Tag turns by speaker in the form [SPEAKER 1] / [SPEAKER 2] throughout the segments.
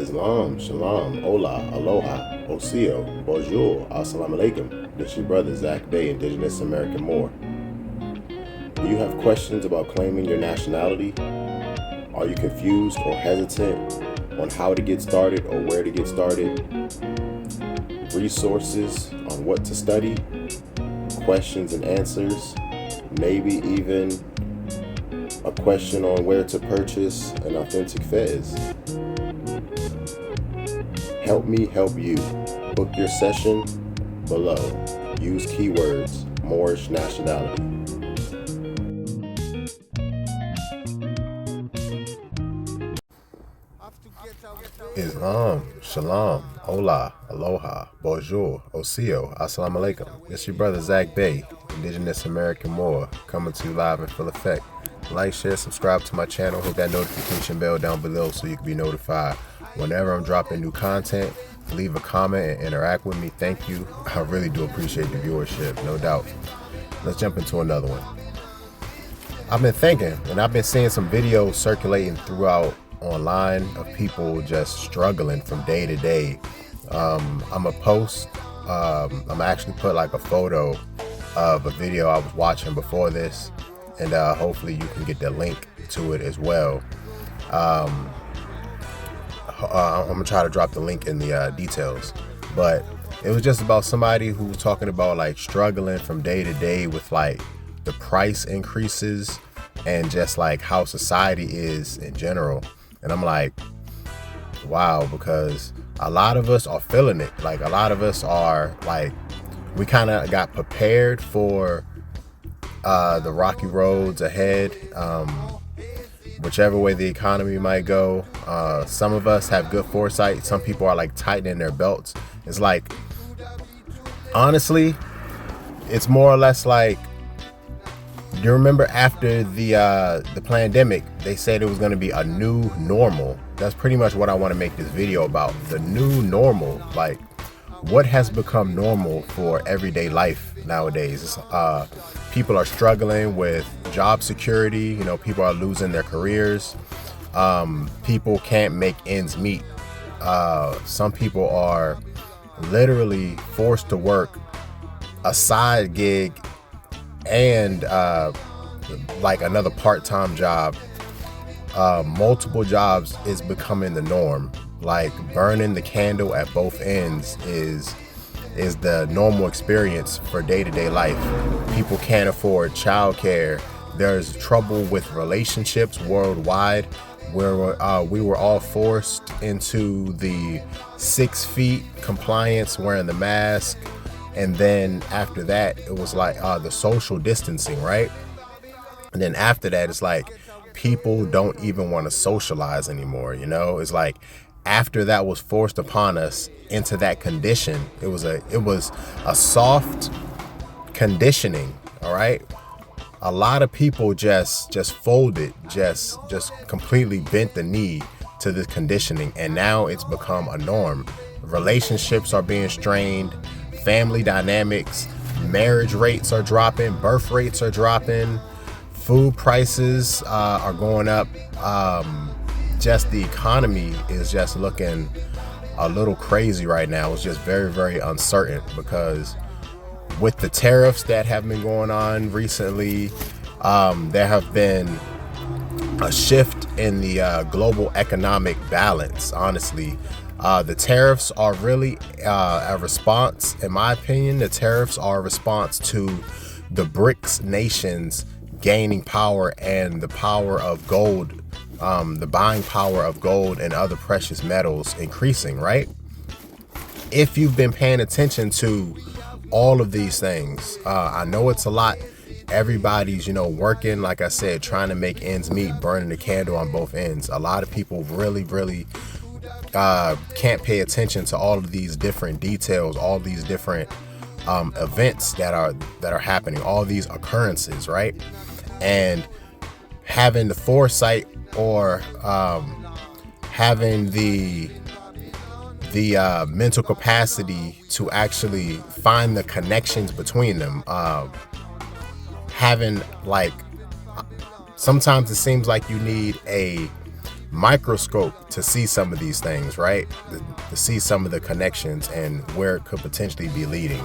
[SPEAKER 1] Islam, Shalom, Hola, Aloha, Osio, Bonjour, Assalamu Alaikum. This is your brother Zach Bay, Indigenous American Moor. Do you have questions about claiming your nationality? Are you confused or hesitant on how to get started or where to get started? Resources on what to study, questions and answers, maybe even a question on where to purchase an authentic fez. Help me help you. Book your session below. Use keywords Moorish Nationality. Islam, Shalom, Hola, Aloha, Bonjour, Osio, Assalamu Alaikum. It's your brother Zach Bay, Indigenous American Moor, coming to you live in full effect. Like, share, subscribe to my channel, hit that notification bell down below so you can be notified whenever I'm dropping new content. Leave a comment and interact with me. Thank you. I really do appreciate the viewership, no doubt. Let's jump into another one. I've been thinking, and I've been seeing some videos circulating throughout online of people just struggling from day to day. I'm gonna post, I'm actually put like a photo of a video I was watching before this, and hopefully you can get the link to it as well. I'm gonna try to drop the link in the details, but it was just about somebody who was talking about like struggling from day to day with like the price increases and just like how society is in general. And I'm like, wow, because a lot of us are feeling it. Like a lot of us are like, we kind of got prepared for the rocky roads ahead, whichever way the economy might go. Some of us have good foresight. Some people are like tightening their belts. It's like, honestly, it's more or less like, you remember after the pandemic, they said it was going to be a new normal. That's pretty much what I want to make this video about. The new normal, like what has become normal for everyday life nowadays. People are struggling with job security. You know, people are losing their careers. People can't make ends meet. Some people are literally forced to work a side gig and like another part-time job. Multiple jobs is becoming the norm. Like burning the candle at both ends is the normal experience for day-to-day life. People can't afford childcare. There's trouble with relationships worldwide, where we were all forced into the 6 feet compliance, wearing the mask. And then after that, it was like the social distancing, right? And then after that, it's like people don't even want to socialize anymore. You know, it's like after that was forced upon us into that condition, it was a soft conditioning. All right. A lot of people just folded, just completely bent the knee to this conditioning. And now it's become a norm. Relationships are being strained. Family dynamics, marriage rates are dropping, birth rates are dropping, food prices are going up. Just the economy is just looking a little crazy right now. It's just very, very uncertain because with the tariffs that have been going on recently, there have been a shift in the global economic balance, honestly. The tariffs are really a response, in my opinion. The tariffs are a response to the BRICS nations gaining power and the power of gold, the buying power of gold and other precious metals increasing, right? If you've been paying attention to all of these things, I know it's a lot. Everybody's, you know, working, like I said, trying to make ends meet, burning the candle on both ends. A lot of people really can't pay attention to all of these different details, all these different events that are happening, all these occurrences, right? And having the foresight or having the mental capacity to actually find the connections between them, having like, sometimes it seems like you need a microscope to see some of these things, right? To see some of the connections and where it could potentially be leading.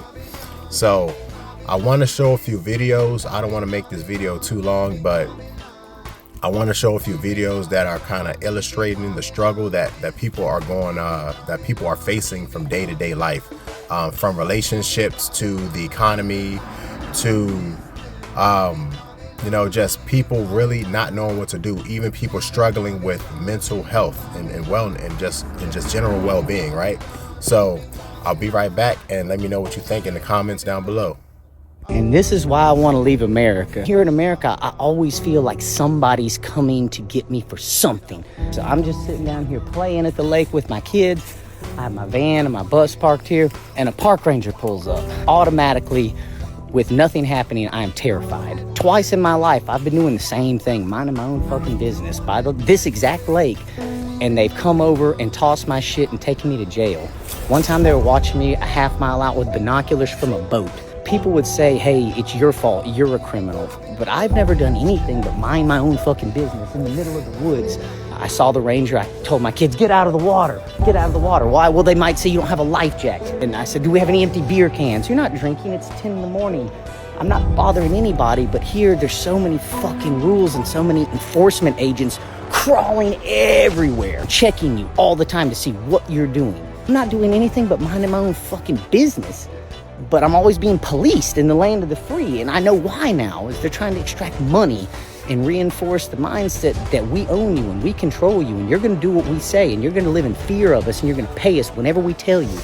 [SPEAKER 1] So I want to show a few videos. I don't want to make this video too long, but I want to show a few videos that are kind of illustrating the struggle that people are that people are facing from day-to-day life, from relationships to the economy to just people really not knowing what to do, even people struggling with mental health and wellness and just general well-being, right? So I'll be right back, and let me know what you think in the comments down below.
[SPEAKER 2] And this is why I want to leave America. Here in America, I always feel like somebody's coming to get me for something. So I'm just sitting down here playing at the lake with my kids. I have my van and my bus parked here, and a park ranger pulls up. Automatically, with nothing happening, I am terrified. Twice in my life, I've been doing the same thing, minding my own fucking business by this exact lake, and they've come over and tossed my shit and taken me to jail. One time they were watching me a half mile out with binoculars from a boat. People would say, hey, it's your fault, you're a criminal. But I've never done anything but mind my own fucking business in the middle of the woods. I saw the ranger, I told my kids, get out of the water, get out of the water. Why? Well, they might say you don't have a life jacket. And I said, do we have any empty beer cans? You're not drinking, it's 10 in the morning. I'm not bothering anybody, but here there's so many fucking rules and so many enforcement agents crawling everywhere, checking you all the time to see what you're doing. I'm not doing anything but minding my own fucking business. But I'm always being policed in the land of the free, and I know why now, is they're trying to extract money and reinforce the mindset that we own you and we control you, and you're going to do what we say, and you're going to live in fear of us, and you're going to pay us whenever we tell you.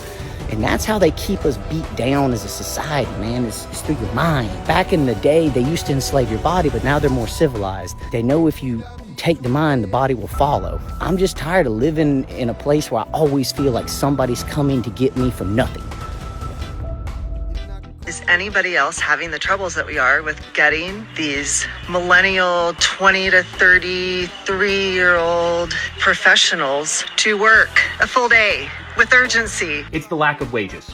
[SPEAKER 2] And that's how they keep us beat down as a society, man, is through your mind. Back in the day, they used to enslave your body, but now they're more civilized. They know if you take the mind, the body will follow. I'm just tired of living in a place where I always feel like somebody's coming to get me for nothing.
[SPEAKER 3] Is anybody else having the troubles that we are with getting these millennial 20 to 33-year-old professionals to work a full day with urgency?
[SPEAKER 4] It's the lack of wages.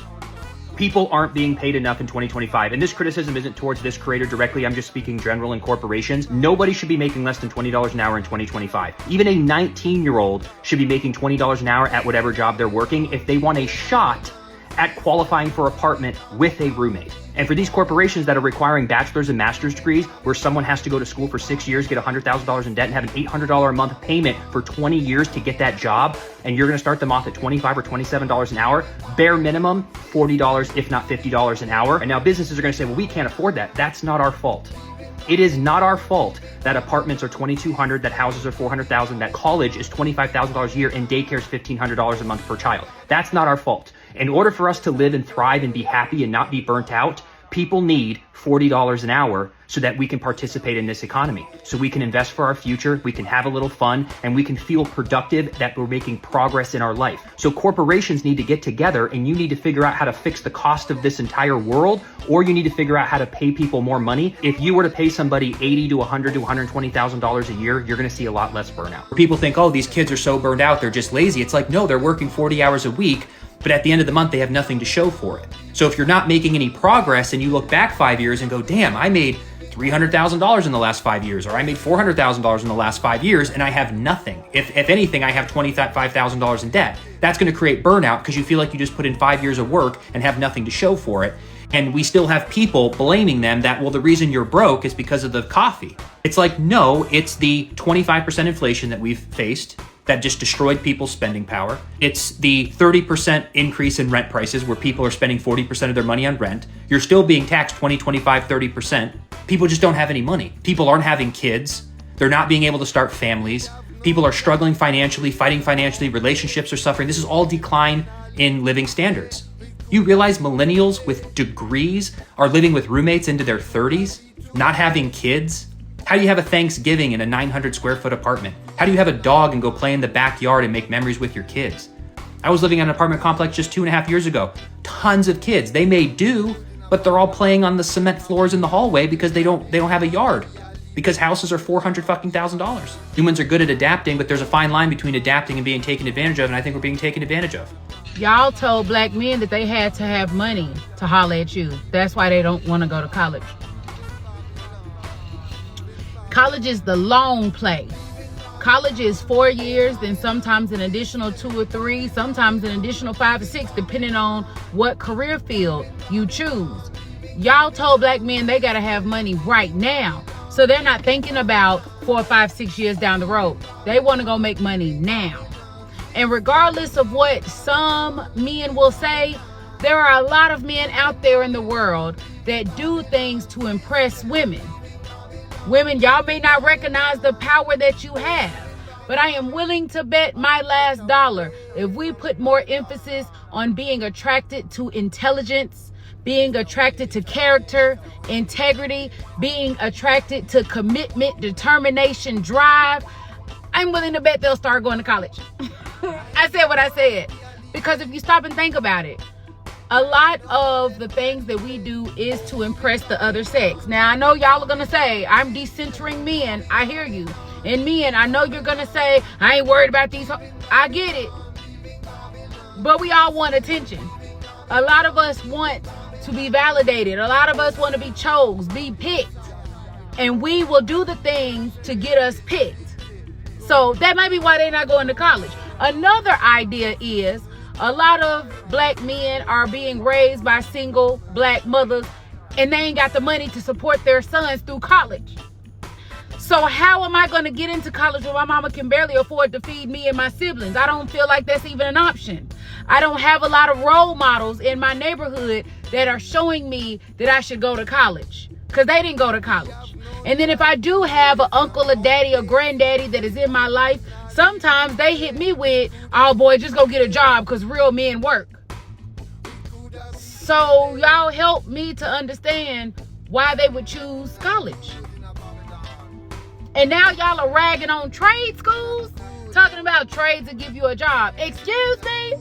[SPEAKER 4] People aren't being paid enough in 2025. And this criticism isn't towards this creator directly. I'm just speaking general in corporations. Nobody should be making less than $20 an hour in 2025. Even a 19-year-old should be making $20 an hour at whatever job they're working if they want a shot at qualifying for apartment with a roommate. And for these corporations that are requiring bachelor's and master's degrees, where someone has to go to school for 6 years, get $100,000 in debt, and have an $800 a month payment for 20 years to get that job, and you're gonna start them off at $25 or $27 an hour, bare minimum, $40, if not $50 an hour. And now businesses are gonna say, well, we can't afford that. That's not our fault. It is not our fault that apartments are $2,200, that houses are $400,000, that college is $25,000 a year, and daycare is $1,500 a month per child. That's not our fault. In order for us to live and thrive and be happy and not be burnt out, people need $40 an hour so that we can participate in this economy. So we can invest for our future, we can have a little fun, and we can feel productive that we're making progress in our life. So corporations need to get together, and you need to figure out how to fix the cost of this entire world, or you need to figure out how to pay people more money. If you were to pay somebody $80,000 to $100,000 to $120,000 a year, you're gonna see a lot less burnout. People think, oh, these kids are so burned out, they're just lazy. It's like, no, they're working 40 hours a week, but at the end of the month, they have nothing to show for it. So if you're not making any progress and you look back 5 years and go, damn, I made $300,000 in the last 5 years, or I made $400,000 in the last 5 years, and I have nothing. If anything, I have $25,000 in debt. That's gonna create burnout because you feel like you just put in 5 years of work and have nothing to show for it. And we still have people blaming them that, well, the reason you're broke is because of the coffee. It's like, no, it's the 25% inflation that we've faced that just destroyed people's spending power. It's the 30% increase in rent prices where people are spending 40% of their money on rent. You're still being taxed 20, 25, 30%. People just don't have any money. People aren't having kids. They're not being able to start families. People are struggling financially, fighting financially. Relationships are suffering. This is all decline in living standards. You realize millennials with degrees are living with roommates into their 30s, not having kids? How do you have a Thanksgiving in a 900 square foot apartment? How do you have a dog and go play in the backyard and make memories with your kids? I was living in an apartment complex just 2.5 years ago. Tons of kids. They may do, but they're all playing on the cement floors in the hallway because they don't have a yard. Because houses are $400,000. Humans are good at adapting, but there's a fine line between adapting and being taken advantage of, and I think we're being taken advantage of.
[SPEAKER 5] Y'all told black men that they had to have money to holler at you. That's why they don't want to go to college. College is the long play. College is 4 years, then sometimes an additional 2 or 3, sometimes an additional 5 or 6, depending on what career field you choose. Y'all told black men they gotta have money right now. So they're not thinking about 4, 5, 6 years down the road. They wanna go make money now. And regardless of what some men will say, there are a lot of men out there in the world that do things to impress women. Women, y'all may not recognize the power that you have, but I am willing to bet my last dollar if we put more emphasis on being attracted to intelligence, being attracted to character, integrity, being attracted to commitment, determination, drive, I'm willing to bet they'll start going to college. I said what I said. Because if you stop and think about it, a lot of the things that we do is to impress the other sex. Now, I know y'all are going to say, I'm decentering men. I hear you. And men, I know you're going to say, I ain't worried about these. I get it. But we all want attention. A lot of us want to be validated. A lot of us want to be chose, be picked. And we will do the things to get us picked. So that might be why they're not going to college. Another idea is, a lot of black men are being raised by single black mothers and they ain't got the money to support their sons through college. So how am I going to get into college when my mama can barely afford to feed me and my siblings? I don't feel like that's even an option. I don't have a lot of role models in my neighborhood that are showing me that I should go to college because they didn't go to college. And then if I do have an uncle, a daddy, or granddaddy that is in my life, sometimes they hit me with, oh boy, just go get a job because real men work. So y'all help me to understand why they would choose college. And now y'all are ragging on trade schools, talking about trades that give you a job. Excuse me?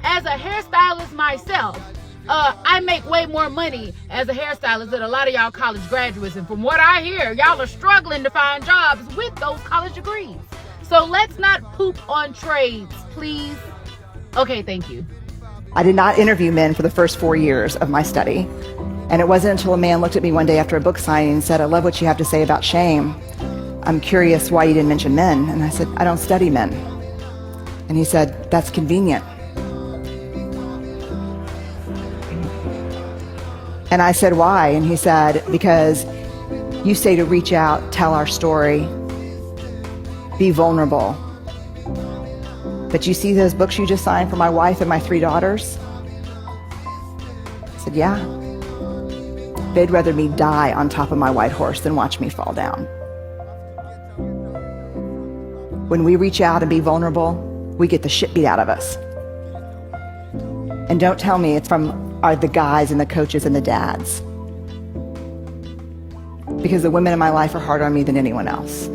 [SPEAKER 5] As a hairstylist myself, I make way more money as a hairstylist than a lot of y'all college graduates. And from what I hear, y'all are struggling to find jobs with those college degrees. So let's not poop on trades, please. Okay, thank you.
[SPEAKER 6] I did not interview men for the first 4 years of my study. And it wasn't until a man looked at me one day after a book signing and said, I love what you have to say about shame. I'm curious why you didn't mention men. And I said, I don't study men. And he said, that's convenient. And I said, why? And he said, because you say to reach out, tell our story, be vulnerable. But you see those books you just signed for my wife and my 3 daughters? I said, yeah. They'd rather me die on top of my white horse than watch me fall down. When we reach out and be vulnerable, we get the shit beat out of us. And don't tell me it's from the guys and the coaches and the dads. Because the women in my life are harder on me than anyone else.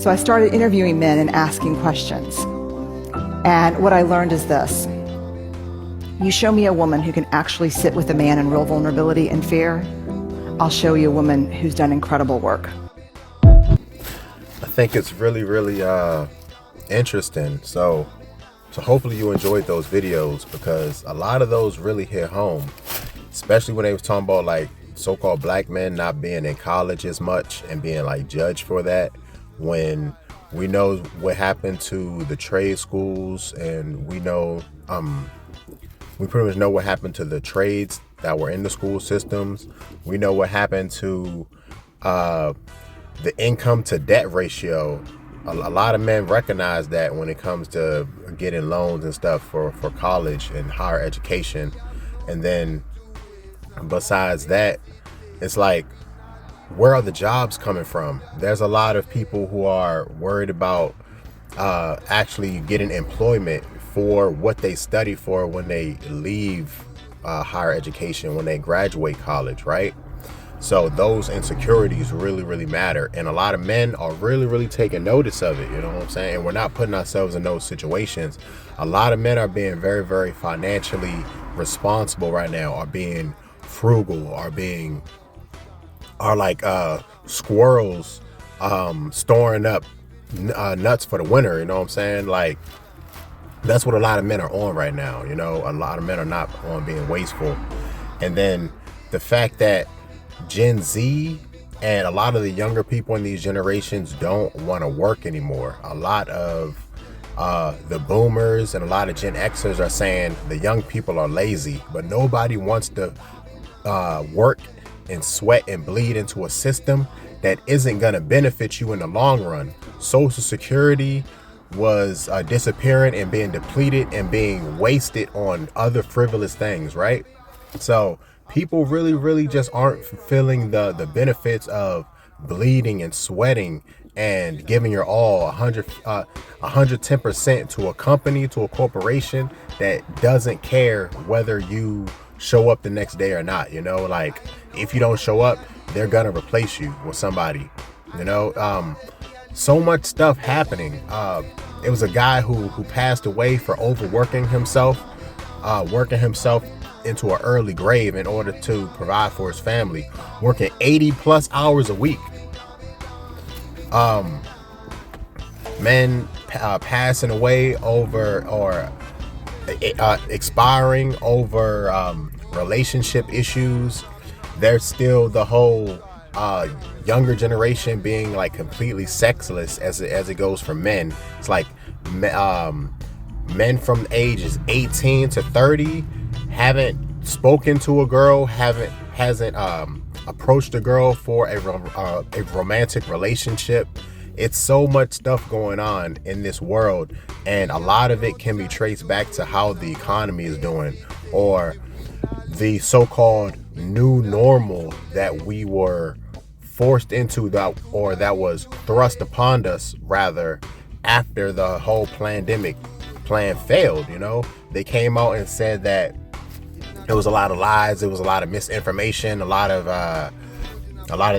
[SPEAKER 6] So I started interviewing men and asking questions. And what I learned is this. You show me a woman who can actually sit with a man in real vulnerability and fear, I'll show you a woman who's done incredible work.
[SPEAKER 1] I think it's really, really interesting. So hopefully you enjoyed those videos, because a lot of those really hit home, especially when they was talking about like so-called black men not being in college as much and being like judged for that, when we know what happened to the trade schools, and we know we pretty much know what happened to the trades that were in the school systems. We know what happened to the income to debt ratio. A lot of men recognize that when it comes to getting loans and stuff for college and higher education. And then besides that, it's like, where are the jobs coming from? There's a lot of people who are worried about actually getting employment for what they study for when they leave higher education, when they graduate college, right? So those insecurities really, really matter. And a lot of men are really, really taking notice of it. You know what I'm saying? And we're not putting ourselves in those situations. A lot of men are being very, very financially responsible right now, are being frugal, are like squirrels storing up nuts for the winter. You know what I'm saying? Like, that's what a lot of men are on right now. You know, a lot of men are not on being wasteful. And then the fact that Gen Z And a lot of the younger people in these generations don't want to work anymore. A lot of the boomers and a lot of Gen Xers are saying the young people are lazy, but nobody wants to work and sweat and bleed into a system that isn't going to benefit you in the long run. Social Security was disappearing and being depleted and being wasted on other frivolous things, right? So people really just aren't feeling the benefits of bleeding and sweating and giving your all 110% to a company, to a corporation that doesn't care whether you show up the next day or not. You know, like if you don't show up, they're gonna replace you with somebody. You know, so much stuff happening. It was a guy who passed away for overworking himself, working himself into an early grave in order to provide for his family, working 80 plus hours a week. Men passing away over or expiring over relationship issues. There's still the whole younger generation being like completely sexless as it goes for men. It's like men from ages 18 to 30 haven't spoken to a girl, hasn't approached a girl for a romantic relationship. It's so much stuff going on in this world, and a lot of it can be traced back to how the economy is doing, or the so-called new normal that we were forced into, that was thrust upon us rather, after the whole pandemic plan failed. You know, they came out and said that there was a lot of lies, there was a lot of misinformation, a lot of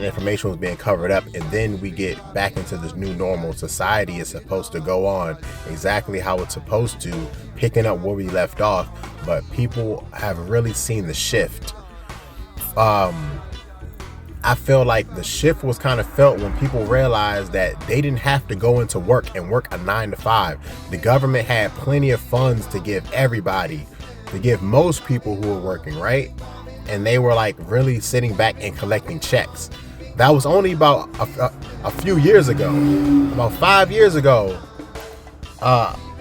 [SPEAKER 1] information was being covered up, and then we get back into this new normal. Society is supposed to go on exactly how it's supposed to, picking up where we left off, but people have really seen the shift. I feel like the shift was kind of felt when people realized that they didn't have to go into work and work a 9 to 5. The government had plenty of funds to give everybody, to give most people who were working, right? And they were like really sitting back and collecting checks. That was only about a few years ago, about 5 years ago,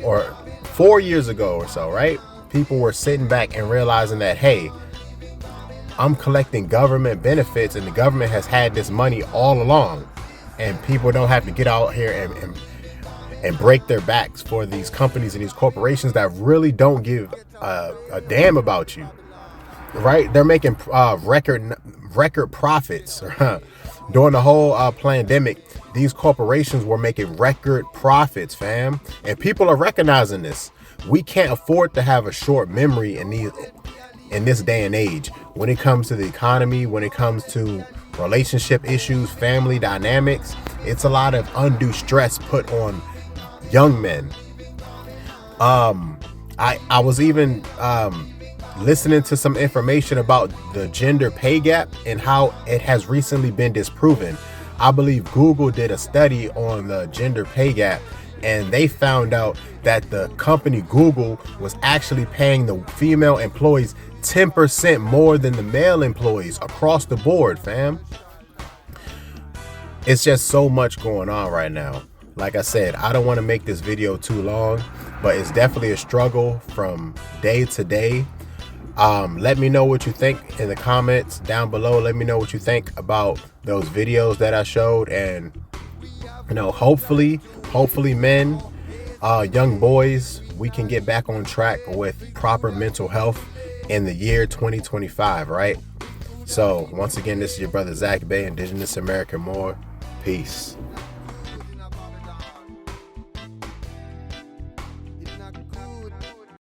[SPEAKER 1] or 4 years ago or so, right? People were sitting back and realizing that, hey, I'm collecting government benefits and the government has had this money all along, and people don't have to get out here and break their backs for these companies and these corporations that really don't give a damn about you, right? They're making record profits. During the whole pandemic, these corporations were making record profits, fam, and people are recognizing this. We can't afford to have a short memory in this day and age when it comes to the economy, when it comes to relationship issues, family dynamics. It's a lot of undue stress put on young men. I was even listening to some information about the gender pay gap and how it has recently been disproven. I believe Google did a study on the gender pay gap, and they found out that the company Google was actually paying the female employees 10% more than the male employees across the board, fam. It's just so much going on right now. Like I said, I don't want to make this video too long, but it's definitely a struggle from day to day. Let me know what you think in the comments down below. Let me know what you think about those videos that I showed, and you know, hopefully men, young boys, we can get back on track with proper mental health in the year 2025, right? So once again, this is your brother Zach Bay, Indigenous American Moor. Peace.